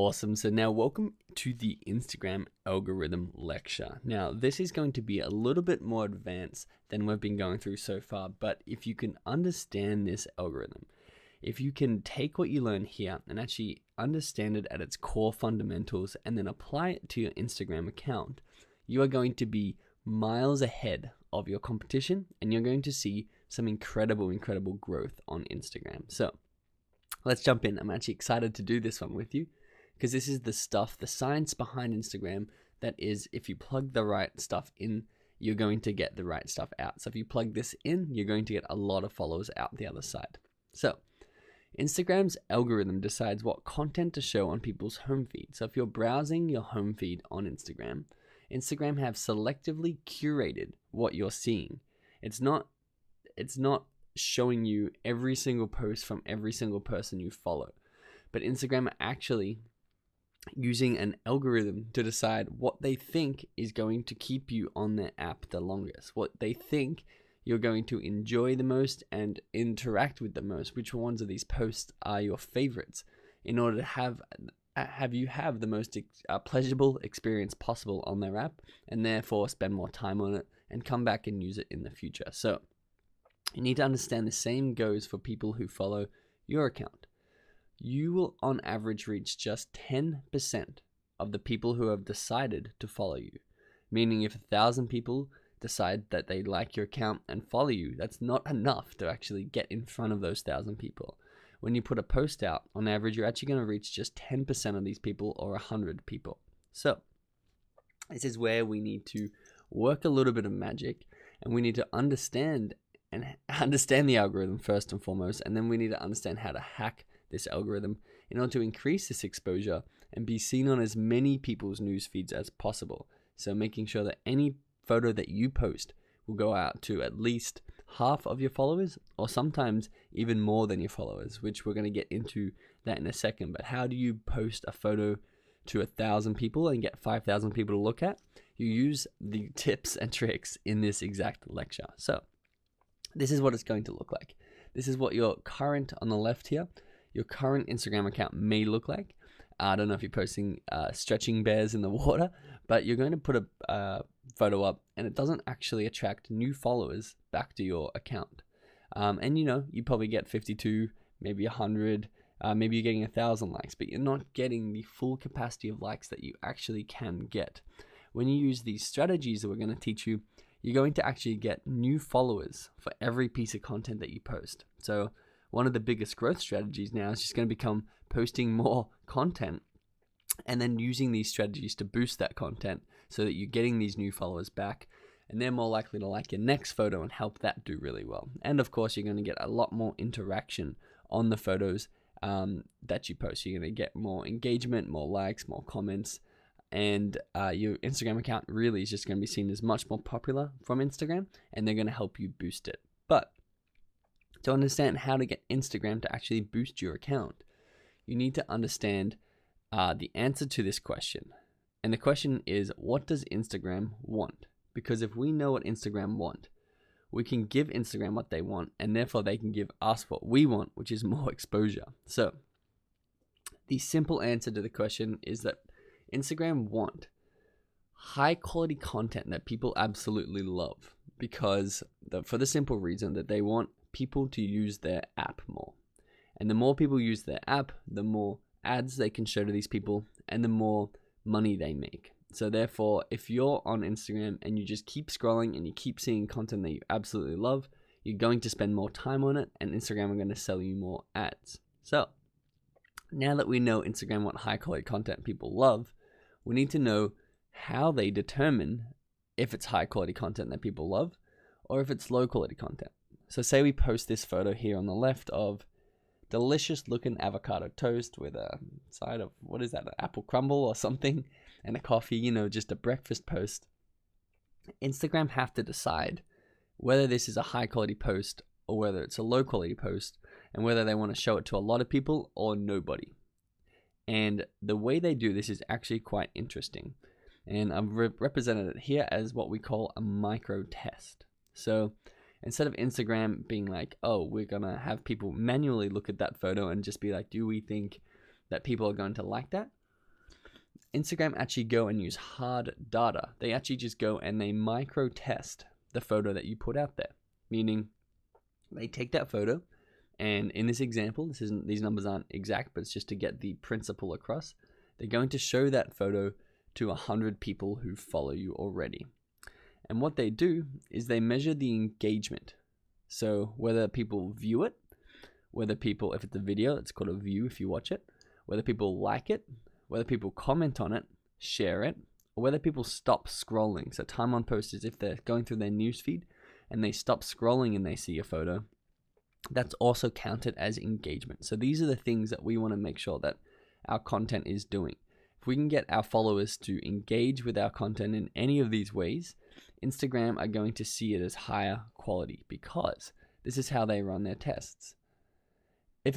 Awesome. So now welcome to the Instagram algorithm lecture. Now this is going to be a little bit more advanced than we've been going through so far, but if you can understand this algorithm, if you can take what you learn here and actually understand it at its core fundamentals and then apply it to your Instagram account, you are going to be miles ahead of your competition and you're going to see some incredible growth on Instagram. So let's jump in. I'm actually excited to do this one with you because this is the stuff, the science behind Instagram that is, if you plug the right stuff in, you're going to get the right stuff out. So if you plug this in, you're going to get a lot of followers out the other side. So Instagram's algorithm decides what content to show on people's home feed. So if you're browsing your home feed on Instagram, Instagram have selectively curated what you're seeing. It's not showing you every single post from every single person you follow, but Instagram are actually using an algorithm to decide what they think is going to keep you on their app the longest, what they think you're going to enjoy the most and interact with the most, which ones of these posts are your favorites, in order to have you have the most pleasurable experience possible on their app, and therefore spend more time on it and come back and use it in the future. So you need to understand the same goes for people who follow your account. You will on average reach just 10% of the people who have decided to follow you. Meaning if 1,000 people decide that they like your account and follow you, that's not enough to actually get in front of those 1,000 people. When you put a post out, on average, you're actually going to reach just 10% of these people or 100 people. So this is where we need to work a little bit of magic, and we need to understand the algorithm first and foremost, and then we need to understand how to hack this algorithm in order to increase this exposure and be seen on as many people's news feeds as possible. So making sure that any photo that you post will go out to at least half of your followers, or sometimes even more than your followers, which we're going to get into that in a second. But how do you post a photo to 1,000 people and get 5,000 people to look at? You use the tips and tricks in this exact lecture. So this is what it's going to look like. This is what your current, on the left here, your current Instagram account may look like. I don't know if you're posting stretching bears in the water, but you're going to put a photo up and it doesn't actually attract new followers back to your account. And you probably get 52, maybe 100, maybe you're getting 1,000 likes, but you're not getting the full capacity of likes that you actually can get. When you use these strategies that we're going to teach you, you're going to actually get new followers for every piece of content that you post. So one of the biggest growth strategies now is just going to become posting more content and then using these strategies to boost that content so that you're getting these new followers back, and they're more likely to like your next photo and help that do really well. And of course, you're going to get a lot more interaction on the photos that you post. You're going to get more engagement, more likes, more comments, and your Instagram account really is just going to be seen as much more popular from Instagram, and they're going to help you boost it. But to understand how to get Instagram to actually boost your account, you need to understand the answer to this question. And the question is, what does Instagram want? Because if we know what Instagram want, we can give Instagram what they want, and therefore they can give us what we want, which is more exposure. So the simple answer to the question is that Instagram want high quality content that people absolutely love, because for the simple reason that they want people to use their app more. And the more people use their app, the more ads they can show to these people and the more money they make. So therefore, if you're on Instagram and you just keep scrolling and you keep seeing content that you absolutely love, you're going to spend more time on it, and Instagram are going to sell you more ads. So now that we know Instagram want high quality content people love, we need to know how they determine if it's high quality content that people love or if it's low quality content. So say we post this photo here on the left of delicious looking avocado toast with a side of, what is that, an apple crumble or something, and a coffee, just a breakfast post. Instagram have to decide whether this is a high quality post or whether it's a low quality post, and whether they want to show it to a lot of people or nobody. And the way they do this is actually quite interesting. And I've represented it here as what we call a micro test. So instead of Instagram being like, oh, we're going to have people manually look at that photo and just be like, do we think that people are going to like that? Instagram actually go and use hard data. They actually just go and they micro test the photo that you put out there, meaning they take that photo, and in this example, these numbers aren't exact, but it's just to get the principle across. They're going to show that photo to 100 people who follow you already. And what they do is they measure the engagement. So whether people view it, whether people, if it's a video, it's called a view if you watch it, whether people like it, whether people comment on it, share it, or whether people stop scrolling. So time on post is if they're going through their newsfeed and they stop scrolling and they see a photo, that's also counted as engagement. So these are the things that we want to make sure that our content is doing. If we can get our followers to engage with our content in any of these ways, Instagram are going to see it as higher quality, because this is how they run their tests. If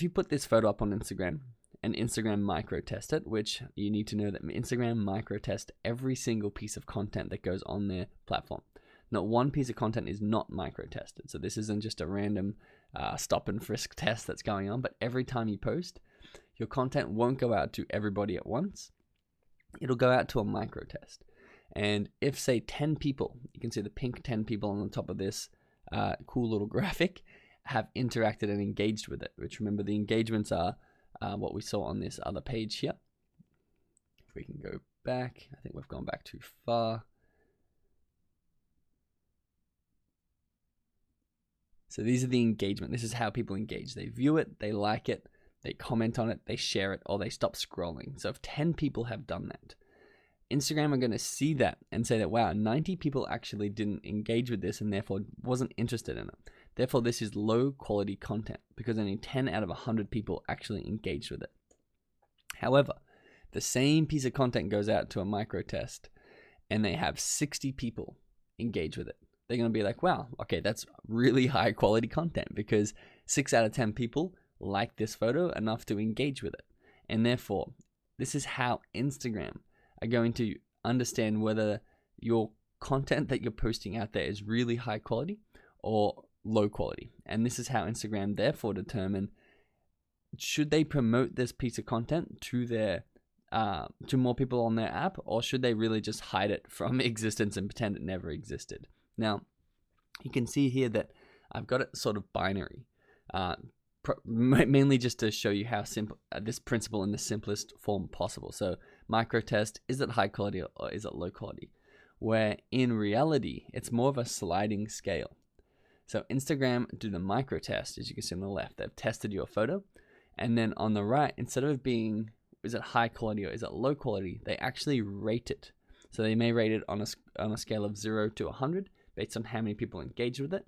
you put this photo up on Instagram and Instagram micro test it, which you need to know that Instagram micro test every single piece of content that goes on their platform. Not one piece of content is not micro tested. So this isn't just a random stop and frisk test that's going on, but every time you post, your content won't go out to everybody at once. It'll go out to a micro test. And if, say, 10 people, you can see the pink 10 people on the top of this cool little graphic, have interacted and engaged with it, which, remember, the engagements are what we saw on this other page here. If we can go back, I think we've gone back too far. So these are the engagement. This is how people engage. They view it, they like it, they comment on it, they share it, or they stop scrolling. So if 10 people have done that, Instagram are going to see that and say that, wow, 90 people actually didn't engage with this and therefore wasn't interested in it. Therefore, this is low quality content because only 10 out of 100 people actually engaged with it. However, the same piece of content goes out to a micro test and they have 60 people engage with it. They're going to be like, wow, okay, that's really high quality content because 6 out of 10 people like this photo enough to engage with it. And therefore, this is how Instagram are going to understand whether your content that you're posting out there is really high quality or low quality. And this is how Instagram therefore determine, should they promote this piece of content to their to more people on their app, or should they really just hide it from existence and pretend it never existed? Now, you can see here that I've got it sort of binary, mainly just to show you how simple this principle in the simplest form possible. So micro test, is it high quality or is it low quality? Where in reality, it's more of a sliding scale. So Instagram do the micro test, as you can see on the left. They've tested your photo. And then on the right, instead of being, is it high quality or is it low quality, they actually rate it. So they may rate it on a scale of 0 to 100 based on how many people engage with it.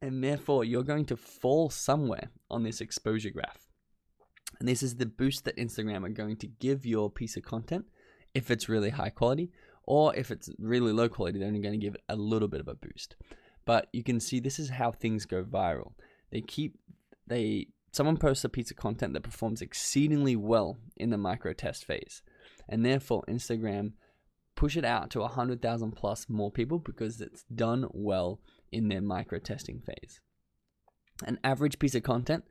And therefore, you're going to fall somewhere on this exposure graph. And this is the boost that Instagram are going to give your piece of content if it's really high quality, or if it's really low quality, they're only going to give it a little bit of a boost. But you can see this is how things go viral. Someone posts a piece of content that performs exceedingly well in the micro test phase. And therefore, Instagram push it out to 100,000 plus more people because it's done well in their micro testing phase. An average piece of content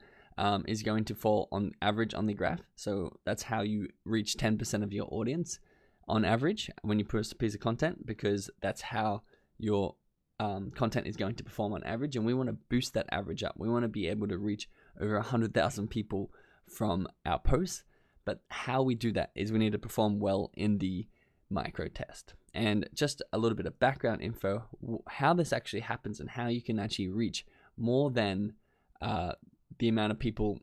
is going to fall on average on the graph. So that's how you reach 10% of your audience on average when you post a piece of content, because that's how your content is going to perform on average. And we want to boost that average up. We want to be able to reach over 100,000 people from our posts. But how we do that is we need to perform well in the micro test. And just a little bit of background info, how this actually happens and how you can actually reach more than the amount of people.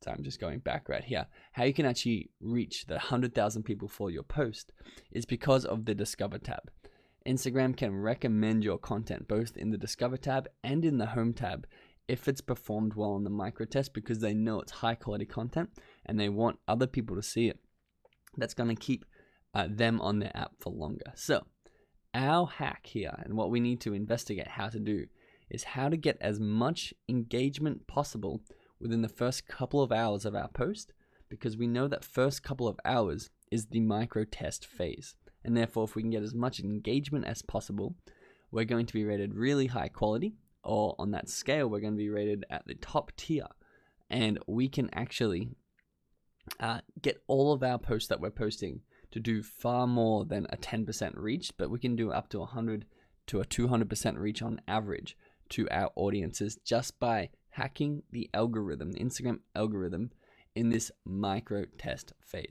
So I'm just going back right here. How you can actually reach the 100,000 people for your post is because of the Discover tab. Instagram can recommend your content both in the Discover tab and in the Home tab if it's performed well in the micro test, because they know it's high quality content and they want other people to see it. That's going to keep them on their app for longer. So our hack here, and what we need to investigate how to do, is how to get as much engagement possible within the first couple of hours of our post, because we know that first couple of hours is the micro test phase. And therefore, if we can get as much engagement as possible, we're going to be rated really high quality, or on that scale, we're going to be rated at the top tier. And we can actually get all of our posts that we're posting to do far more than a 10% reach, but we can do up to 100 to a 200% reach on average to our audiences just by hacking the algorithm, the Instagram algorithm, in this micro test phase.